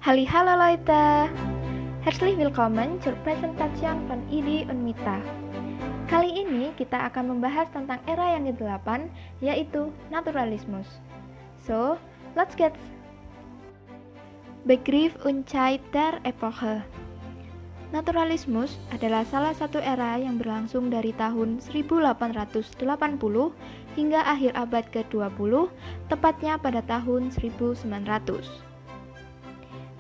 Hallo Leute, herzlich willkommen zur Präsentation von ID und Mita. Kali ini kita akan membahas tentang era yang ke-8, yaitu naturalismus. So, let's get Begriff und Zeit der Epoche. Naturalismus adalah salah satu era yang berlangsung dari tahun 1880 hingga akhir abad ke-20, tepatnya pada tahun 1900.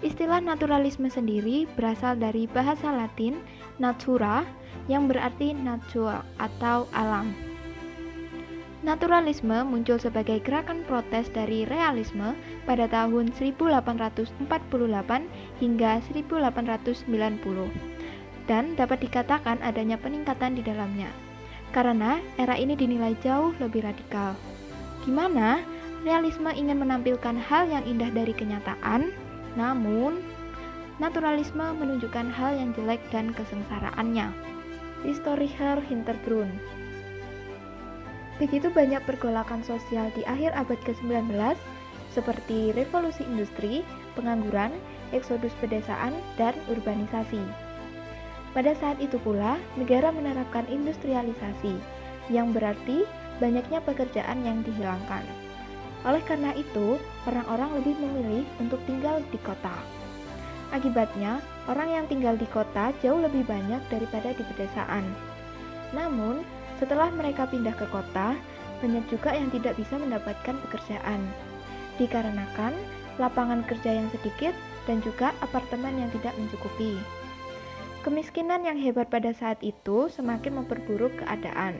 Istilah naturalisme sendiri berasal dari bahasa Latin natura yang berarti nature atau alam. Naturalisme muncul sebagai gerakan protes dari realisme pada tahun 1848 hingga 1890 dan dapat dikatakan adanya peningkatan di dalamnya karena era ini dinilai jauh lebih radikal. Gimana? Realisme ingin menampilkan hal yang indah dari kenyataan, namun naturalisme menunjukkan hal yang jelek dan kesengsaraannya. Historischer Hintergrund. Begitu banyak pergolakan sosial di akhir abad ke-19 seperti revolusi industri, pengangguran, eksodus pedesaan, dan urbanisasi. Pada saat itu pula, negara menerapkan industrialisasi, yang berarti banyaknya pekerjaan yang dihilangkan. Oleh karena itu, orang-orang lebih memilih untuk tinggal di kota. Akibatnya, orang yang tinggal di kota jauh lebih banyak daripada di pedesaan. Namun, setelah mereka pindah ke kota, banyak juga yang tidak bisa mendapatkan pekerjaan, dikarenakan lapangan kerja yang sedikit dan juga apartemen yang tidak mencukupi. Kemiskinan yang hebat pada saat itu semakin memperburuk keadaan.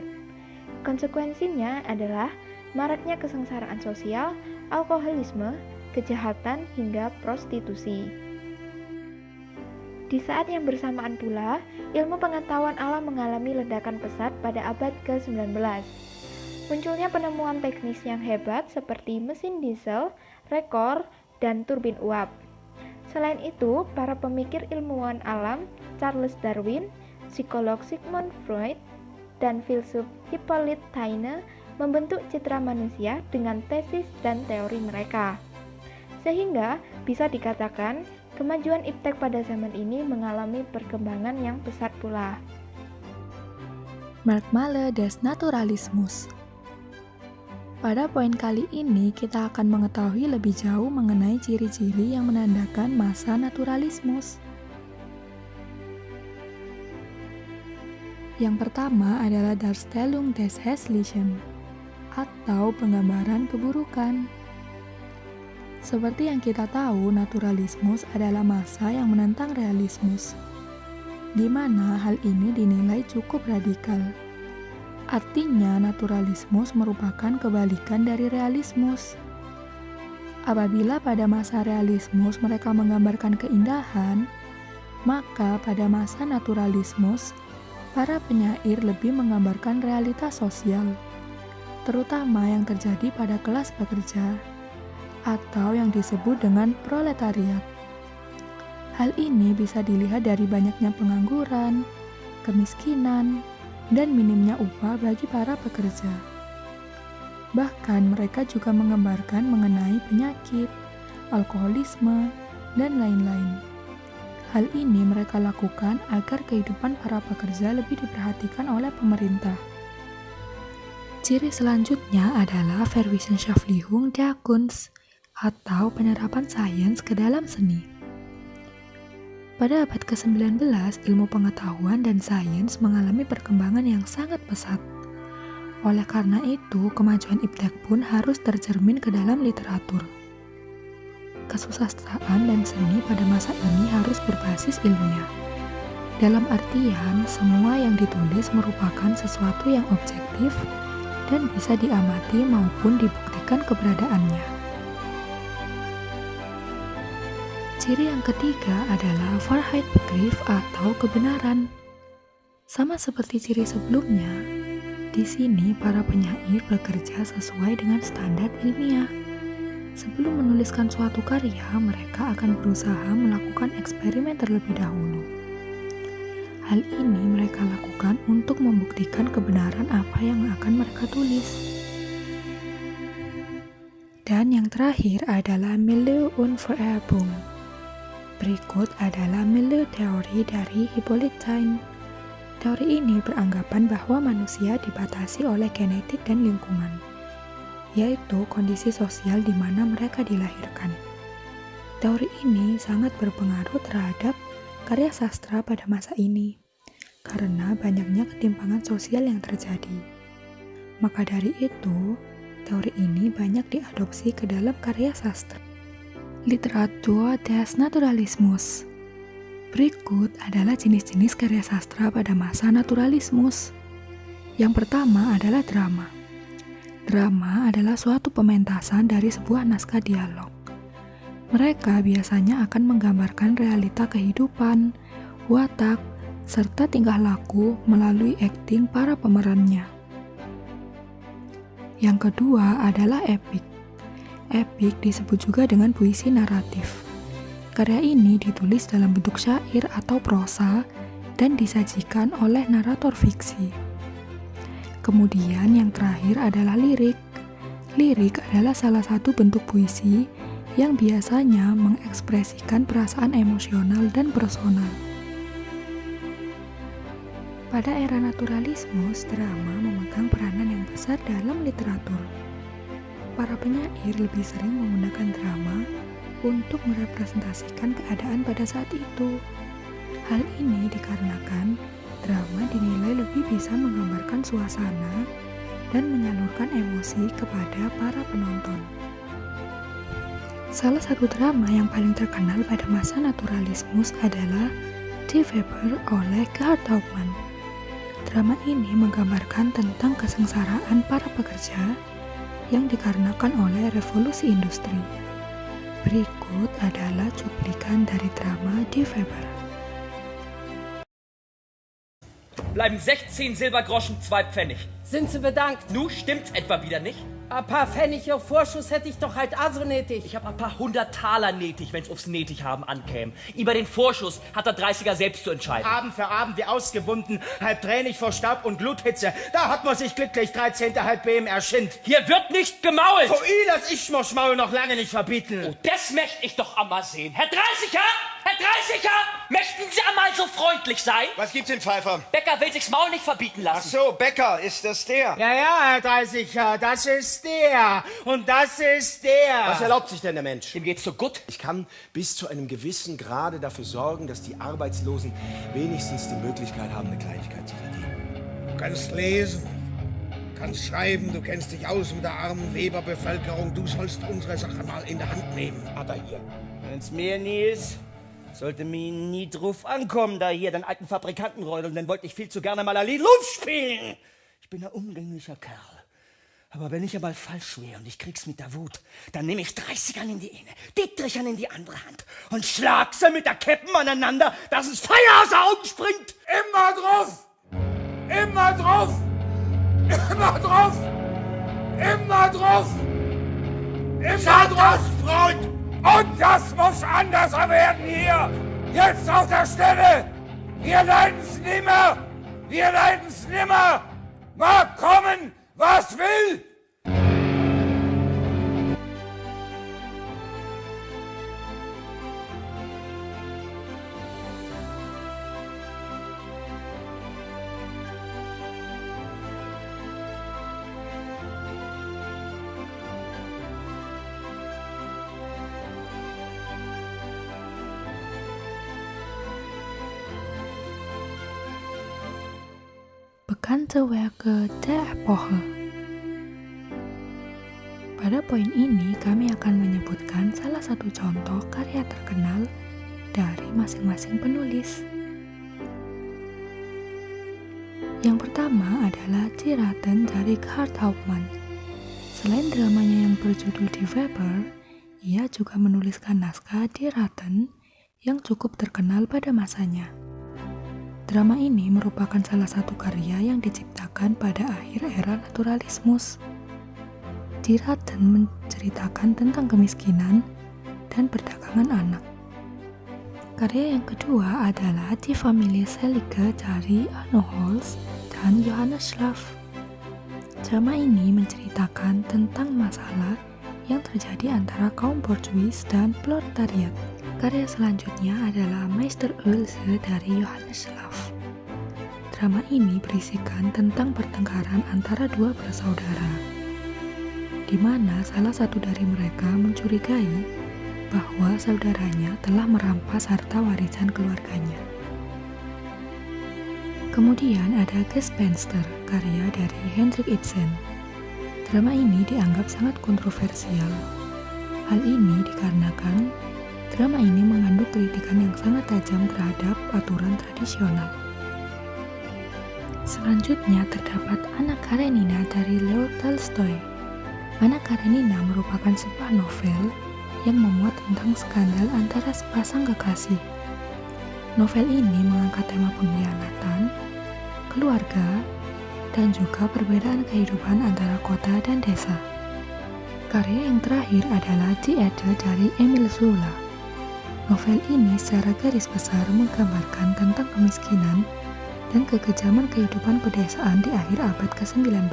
Konsekuensinya adalah maraknya kesengsaraan sosial, alkoholisme, kejahatan, hingga prostitusi. Di saat yang bersamaan pula, ilmu pengetahuan alam mengalami ledakan pesat pada abad ke-19. Munculnya penemuan teknis yang hebat seperti mesin diesel, rekor, dan turbin uap. Selain itu, para pemikir ilmuwan alam Charles Darwin, psikolog Sigmund Freud, dan filsuf Hippolyte Taine membentuk citra manusia dengan tesis dan teori mereka. Sehingga bisa dikatakan kemajuan iptek pada zaman ini mengalami perkembangan yang pesat pula. Merkmale des Naturalismus. Pada poin kali ini kita akan mengetahui lebih jauh mengenai ciri-ciri yang menandakan masa naturalismus. Yang pertama adalah Darstellung des Hässlichen atau penggambaran keburukan. Seperti yang kita tahu, naturalismus adalah masa yang menentang realismus, di mana hal ini dinilai cukup radikal. Artinya, naturalismus merupakan kebalikan dari realismus. Apabila pada masa realismus mereka menggambarkan keindahan, maka pada masa naturalismus, para penyair lebih menggambarkan realitas sosial, terutama yang terjadi pada kelas pekerja, atau yang disebut dengan proletariat. Hal ini bisa dilihat dari banyaknya pengangguran, kemiskinan, dan minimnya upah bagi para pekerja. Bahkan mereka juga menggambarkan mengenai penyakit, alkoholisme, dan lain-lain. Hal ini mereka lakukan agar kehidupan para pekerja lebih diperhatikan oleh pemerintah. Ciri selanjutnya adalah Verwissenschaftlichung der Kunst atau penerapan sains ke dalam seni. Pada abad ke-19, ilmu pengetahuan dan sains mengalami perkembangan yang sangat pesat. Oleh karena itu, kemajuan iptek pun harus tercermin ke dalam literatur. Kesusastraan dan seni pada masa ini harus berbasis ilmiah. Dalam artian, semua yang ditulis merupakan sesuatu yang objektif dan bisa diamati maupun dibuktikan keberadaannya. Ciri yang ketiga adalah Wahrheitsbegriff atau kebenaran. Sama seperti ciri sebelumnya, di sini para penyair bekerja sesuai dengan standar ilmiah. Sebelum menuliskan suatu karya, mereka akan berusaha melakukan eksperimen terlebih dahulu. Hal ini mereka lakukan untuk membuktikan kebenaran apa yang akan mereka tulis. Dan yang terakhir adalah Milieu und Vererbung. Berikut adalah milieu teori dari Hippolyte Taine. Teori ini beranggapan bahwa manusia dibatasi oleh genetik dan lingkungan, yaitu kondisi sosial di mana mereka dilahirkan. Teori ini sangat berpengaruh terhadap karya sastra pada masa ini, karena banyaknya ketimpangan sosial yang terjadi. Maka dari itu, teori ini banyak diadopsi ke dalam karya sastra. Literatur des Naturalismus. Berikut adalah jenis-jenis karya sastra pada masa naturalismus. Yang pertama adalah drama. Drama adalah suatu pementasan dari sebuah naskah dialog. Mereka biasanya akan menggambarkan realita kehidupan, watak, serta tingkah laku melalui akting para pemerannya. Yang kedua adalah epik. Epik disebut juga dengan puisi naratif. Karya ini ditulis dalam bentuk syair atau prosa dan disajikan oleh narator fiksi. Kemudian yang terakhir adalah lirik. Lirik adalah salah satu bentuk puisi yang biasanya mengekspresikan perasaan emosional dan personal. Pada era naturalismus, drama memegang peranan yang besar dalam literatur. Para penyair lebih sering menggunakan drama untuk merepresentasikan keadaan pada saat itu. Hal ini dikarenakan drama dinilai lebih bisa menggambarkan suasana dan menyalurkan emosi kepada para penonton. Salah satu drama yang paling terkenal pada masa naturalismus adalah Die Weber oleh Gerhard Hauptmann. Drama ini menggambarkan tentang kesengsaraan para pekerja yang dikarenakan oleh revolusi industri. Berikut adalah cuplikan dari drama Die Weber. Bleiben 16 Silbergroschen 2 Pfennig. Sind Sie bedankt? Nu, stimmt's etwa wieder nicht? Ein paar Pfennige Vorschuss hätte ich doch halt also nötig. Ich hab ein paar 100 Taler nötig, wenn's aufs Nötighaben ankäme. Über den Vorschuss hat der 30er selbst zu entscheiden. Abend für Abend wie ausgebunden, halb tränig vor Staub und Gluthitze. Da hat man sich glücklich 13. halb BM erschinnt. Hier wird nicht gemault! Vor I, das ich mir Schmaul noch lange nicht verbieten. Oh, das möcht ich doch einmal sehen. Herr 30er! Herr 30er! Möchten Sie einmal so freundlich sein? Was gibt's in Pfeiffer? Becker will sich's Maul nicht verbieten Ach lassen. so, Becker, ist das der? Ja, ja, Herr 30er, das ist der. Und das ist der. Was erlaubt sich denn der Mensch? Dem geht's so gut. Ich kann bis zu einem gewissen Grade dafür sorgen, dass die Arbeitslosen wenigstens die Möglichkeit haben, eine Kleinigkeit zu verdienen. Du kannst lesen, kannst schreiben, du kennst dich aus mit der armen Weberbevölkerung. Du sollst unsere Sache mal in der Hand nehmen. Hat er hier. Wenn's mir nie ist, sollte mir nie drauf ankommen, da hier den alten Fabrikanten räudeln, dann wollte ich viel zu gerne mal ein Lied Luft spielen. Ich bin ein umgänglicher Kerl. Aber wenn ich einmal falsch wäre und ich krieg's mit der Wut, dann nehme ich 30ern in die eine, Dietrichern in die andere Hand und schlag sie mit der Keppen aneinander, dass es Feuer aus den Augen springt. Immer drauf! Immer drauf! Immer drauf! Immer drauf! Immer drauf! Freund! Und das muss anders werden hier! Jetzt auf der Stelle! Wir leiden's nimmer! Wir leiden's nimmer! Mag kommen, was will! Bekannte Werke der Epoche. Pada poin ini, kami akan menyebutkan salah satu contoh karya terkenal dari masing-masing penulis. Yang pertama adalah Die Ratten dari Gerhard Hauptmann. Selain dramanya yang berjudul Die Weber, ia juga menuliskan naskah Die Ratten yang cukup terkenal pada masanya. Drama ini merupakan salah satu karya yang diciptakan pada akhir era naturalismus. Die Ratten menceritakan tentang kemiskinan dan perdagangan anak. Karya yang kedua adalah Die Familie Selige dari Arno Holz dan Johannes Schlaf. Drama ini menceritakan tentang masalah yang terjadi antara kaum borjuis dan proletariat. Karya selanjutnya adalah Meister Else dari Johannes Slav. Drama ini berisikan tentang pertengkaran antara dua bersaudara, di mana salah satu dari mereka mencurigai bahwa saudaranya telah merampas harta warisan keluarganya. Kemudian ada Gespenster, karya dari Henrik Ibsen. Drama ini dianggap sangat kontroversial. Hal ini dikarenakan drama ini mengandung kritikan yang sangat tajam terhadap aturan tradisional. Selanjutnya terdapat Anna Karenina dari Leo Tolstoy. Anna Karenina merupakan sebuah novel yang memuat tentang skandal antara sepasang kekasih. Novel ini mengangkat tema pengkhianatan, keluarga, dan juga perbedaan kehidupan antara kota dan desa. Karya yang terakhir adalah Die Edel dari Emil Zola. Novel ini secara garis besar menggambarkan tentang kemiskinan dan kekejaman kehidupan pedesaan di akhir abad ke-19.